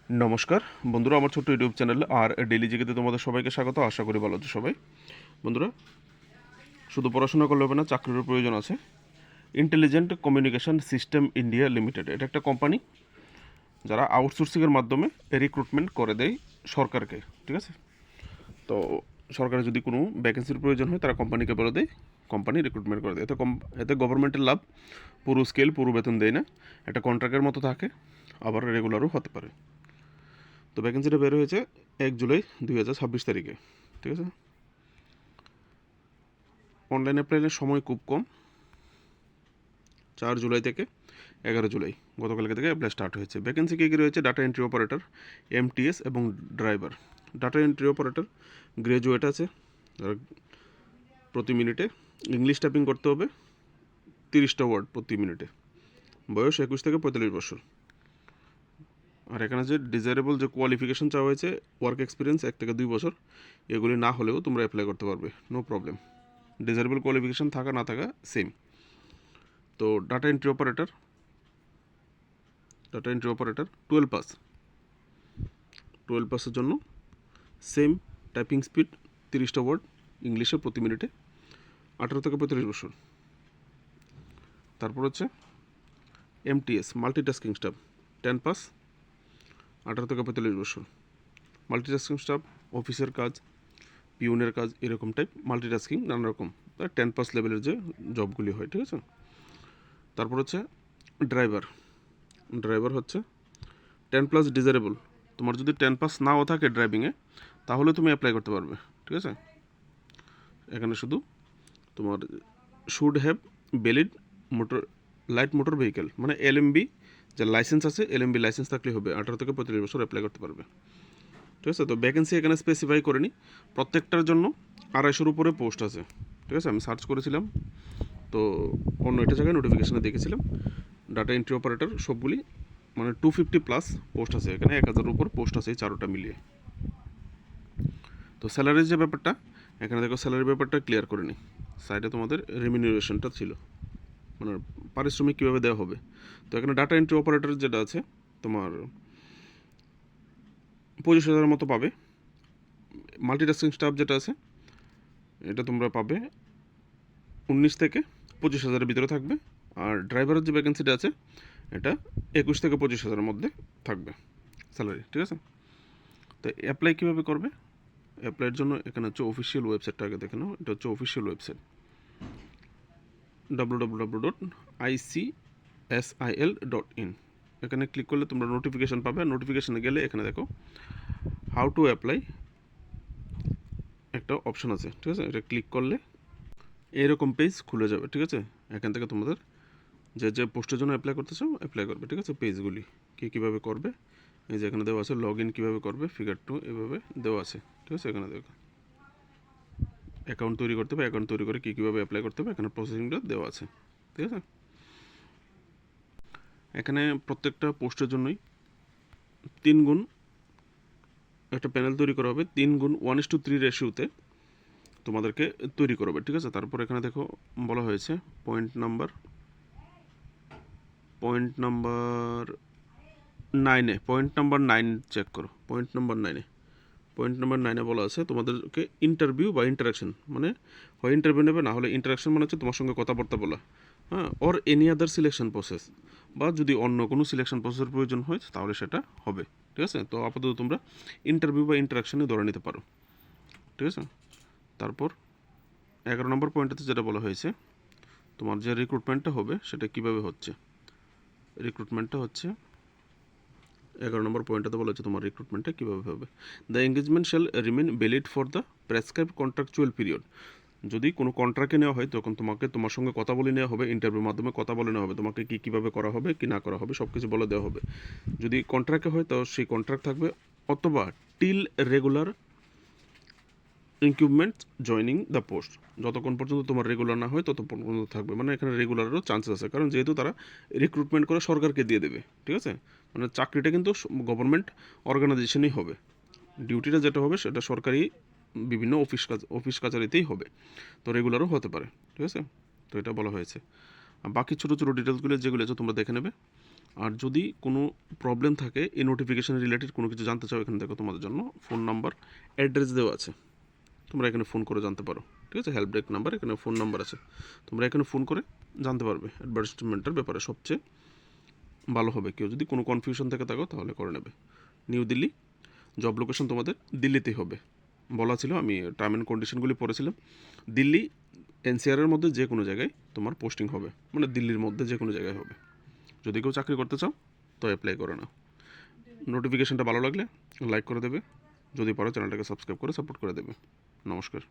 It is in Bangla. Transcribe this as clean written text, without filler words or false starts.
নমস্কার বন্ধুরা, আমার ছোট্ট ইউটিউব চ্যানেল আর ডেইলি জিকেতে তোমাদের সবাইকে স্বাগত। আশা করি ভালো আছো সবাই। বন্ধুরা, শুধু পড়াশোনা করলে হবে না, চাকরিরও প্রয়োজন আছে। Intelligent communication system India limited, এটা একটা কোম্পানি যারা আউটসোর্সিংয়ের মাধ্যমে রিক্রুটমেন্ট করে দেয় সরকারকে। ঠিক আছে, তো সরকারের যদি কোনো ভ্যাকেন্সির প্রয়োজন হয় তারা কোম্পানিকে বলে দেয়, কোম্পানি রিক্রুটমেন্ট করে দেয়। এতে গভর্নমেন্টের লাভ, পুরো স্কেল পুরো বেতন দেয় না, একটা কন্ট্রাক্টের মতো থাকে, আবার রেগুলারও হতে পারে। তো ভ্যাকেন্সিটা বের হয়েছে 1 জুলাই 2026 তারিখে। ঠিক আছে, অনলাইন অ্যাপ্লাইয়ের সময় খুব কম, 4 জুলাই থেকে 11 জুলাই, গতকালকে থেকে অ্যাপ্লাই স্টার্ট হয়েছে। ভ্যাকেন্সি কী কী রয়েছে? ডাটা এন্ট্রি অপারেটর, এমটিএস এবং driver. Data entry operator graduate আছে, প্রতি মিনিটে ইংলিশ টাইপিং করতে হবে 30টা ওয়ার্ড প্রতি মিনিটে, বয়স 21 থেকে 45 বছর। আর এখানে যে ডিজায়ারেবল যে কোয়ালিফিকেশন চাওয়া হয়েছে, ওয়ার্ক এক্সপিরিয়েন্স 1 থেকে 2 বছর, এগুলি না হলেও তোমরা অ্যাপ্লাই করতে পারবে, নো প্রবলেম। ডিজায়ারেবল কোয়ালিফিকেশন থাকা না থাকা সেম। তো ডাটা এন্ট্রি অপারেটর 12 পাস, 12 পাসের জন্য সেম টাইপিং স্পিড 30টা ওয়ার্ড ইংলিশে প্রতি মিনিটে, 18 থেকে 45 বছর। তারপর হচ্ছে এমটিএস মাল্টিটাস্কিং স্টাফ, 10 পাস, 18 থেকে 45 বছর। মাল্টিটাস্কিং স্টাফ অফিসের কাজ, পিউনের কাজ, এরকম টাইপ মাল্টিটাস্কিং নানা রকম 10 পাস লেভেলের যে জবগুলি হয়। ঠিক আছে, তারপর হচ্ছে ড্রাইভার। ড্রাইভার হচ্ছে 10+ ডিজারেবল। তোমার যদি 10 পাস নাও থাকে ড্রাইভিংয়ে, তাহলে তুমি অ্যাপ্লাই করতে পারবে। ঠিক আছে, এখানে শুধু তোমার should have valid motor light motor vehicle, মানে এলএমবি যে লাইসেন্স আছে, এলএমবি লাইসেন্স থাকলেই হবে, 18 থেকে 45 বছর অ্যাপ্লাই করতে পারবে। ঠিক আছে, তো ভ্যাকেন্সি এখানে স্পেসিফাই করেনি, প্রত্যেকটার জন্য 250-এর উপরে পোস্ট আছে। ঠিক আছে, আমি সার্চ করেছিলাম, তো অন্য একটা জায়গায় নোটিফিকেশানে দেখেছিলাম ডাটা এন্ট্রি অপারেটর সবগুলি, মানে 250+ পোস্ট আছে এখানে, 1000-এর উপর পোস্ট আছে এই চারোটা মিলিয়ে। তো স্যালারির যে ব্যাপারটা, এখানে দেখো স্যালারির ব্যাপারটা ক্লিয়ার করে নিই। সাইডে তোমাদের রেমিনিউরেশনটা ছিল, মানে পারিশ্রমিক কীভাবে দেওয়া হবে। তো এখানে ডাটা এন্ট্রি অপারেটর যেটা আছে তোমার 25,000-এর মতো পাবে। মাল্টিটাস্কিং স্টাফ যেটা আছে এটা তোমরা পাবে 19 থেকে 25,000-এর ভিতরে থাকবে। আর ড্রাইভারের যে ভ্যাকেন্সিটা আছে এটা 21 থেকে 25,000-এর মধ্যে থাকবে স্যালারি। ঠিক আছে, তো অ্যাপ্লাই কীভাবে করবে? অ্যাপ্লাইয়ের জন্য এখানে হচ্ছে অফিসিয়াল ওয়েবসাইটটা আগে দেখে নাও। এটা হচ্ছে অফিসিয়াল ওয়েবসাইট www.icsil.in। এখানে ক্লিক করলে তোমরা নোটিফিকেশান পাবে। নোটিফিকেশানে গেলে এখানে দেখো হাউ টু অ্যাপ্লাই একটা অপশান আছে। ঠিক আছে, এটা ক্লিক করলে এরকম পেজ খুলে যাবে। ঠিক আছে, এখান থেকে তোমাদের যে যে পোস্টের জন্য অ্যাপ্লাই করতে চাও অ্যাপ্লাই করবে। ঠিক আছে, পেজগুলি কীভাবে করবে এই যে এখানে দেওয়া আছে, লগ ইন কীভাবে করবে, ফিগার 2 এভাবে দেওয়া আছে। ঠিক আছে, এখানে দেখো অ্যাকাউন্ট তৈরি করতে হবে, অ্যাকাউন্ট তৈরি করে কীভাবে অ্যাপ্লাই করতে হবে এখানে প্রসেসিংটা দেওয়া আছে। ঠিক আছে, এখানে প্রত্যেকটা পোস্টের জন্যই 3 গুণ একটা প্যানেল তৈরি করা হবে, 3 গুণ 1:3 রেশিওতে তোমাদেরকে তৈরি করবে। ঠিক আছে, তারপর এখানে দেখো বলা হয়েছে পয়েন্ট নাম্বার 9 চেক করো। পয়েন্ট নাম্বার 9-এ বলা আছে তোমাদেরকে ইন্টারভিউ বা ইন্টারাকশন, মানে হয় ইন্টারভিউ নেবে, না হলে ইন্টারাকশন মানে হচ্ছে তোমার সঙ্গে কথাবার্তা বলা, হ্যাঁ, or any other selection process, বা যদি অন্য কোনো সিলেকশন প্রসেসের প্রয়োজন হয় তাহলে সেটা হবে। ঠিক আছে, তো আপাতত তোমরা ইন্টারভিউ বা ইন্টারাকশনে ধরে নিতে পারো। ঠিক আছে, তারপর 11 নম্বর পয়েন্টটাতে যেটা বলা হয়েছে তোমার যে রিক্রুটমেন্টটা হবে সেটা কীভাবে হচ্ছে। রিক্রুটমেন্টটা হচ্ছে 11 নম্বর পয়েন্টটাতে বলা হচ্ছে তোমার রিক্রুটমেন্টটা কীভাবে হবে। The engagement shall remain valid for the prescribe contractual period. যদি কোনো কন্ট্রাক্টে নেওয়া হয় তখন তোমার সঙ্গে কথা বলে নেওয়া হবে, ইন্টারভিউর মাধ্যমে কথা বলে নেওয়া হবে, তোমাকে কীভাবে করা হবে কি না করা হবে সব কিছু বলে দেওয়া হবে। যদি কন্ট্রাক্টে হয় তো সেই কন্ট্রাক্ট থাকবে, অথবা till regular incumbent joining the post, যতক্ষণ পর্যন্ত তোমার রেগুলার না হয় ততক্ষণ পর্যন্ত থাকবে। মানে এখানে রেগুলারেরও চান্সেস আছে, কারণ যেহেতু তারা রিক্রুটমেন্ট করে সরকারকে দিয়ে দেবে। ঠিক আছে, মানে চাকরিটা কিন্তু গভর্নমেন্ট অর্গানাইজেশনই হবে, ডিউটিটা যেটা হবে সেটা সরকারি বিভিন্ন অফিস কাছারিতেই হবে, তো রেগুলারও হতে পারে। ঠিক আছে, তো এটা বলা হয়েছে। আর বাকি ছোটো ছোটো ডিটেলসগুলো যেগুলো আছে তোমরা দেখে নেবে। আর যদি কোনো প্রবলেম থাকে এই নোটিফিকেশন রিলেটেড কোনো কিছু জানতে চাও, এখানে দেখো তোমাদের জন্য ফোন নাম্বার, অ্যাড্রেস দেওয়া আছে, তোমরা এখানে ফোন করে জানতে পারো। ঠিক আছে, হেল্প ডেস্ক নাম্বার, এখানে ফোন নাম্বার আছে, তোমরা এখানে ফোন করে জানতে পারবে অ্যাডভার্টাইজমেন্টের ব্যাপারে। সবচেয়ে ভালো হবে, কেউ যদি কোনো কনফিউশন থেকে থাকো তাহলে করে নেবে। নিউ দিল্লি, জব লোকেশন তোমাদের দিল্লিতেই হবে বলা ছিল, আমি টার্ম অ্যান্ড কন্ডিশনগুলি পড়েছিলাম। দিল্লি এনসিআরের মধ্যে যে কোনো জায়গায় তোমার পোস্টিং হবে, মানে দিল্লির মধ্যে যে কোনো জায়গায় হবে। যদি কেউ চাকরি করতে চাও তো অ্যাপ্লাই করে নাও। নোটিফিকেশনটা ভালো লাগলে লাইক করে দেবে, যদি পারো চ্যানেলটাকে সাবস্ক্রাইব করে সাপোর্ট করে দেবে। নমস্কার।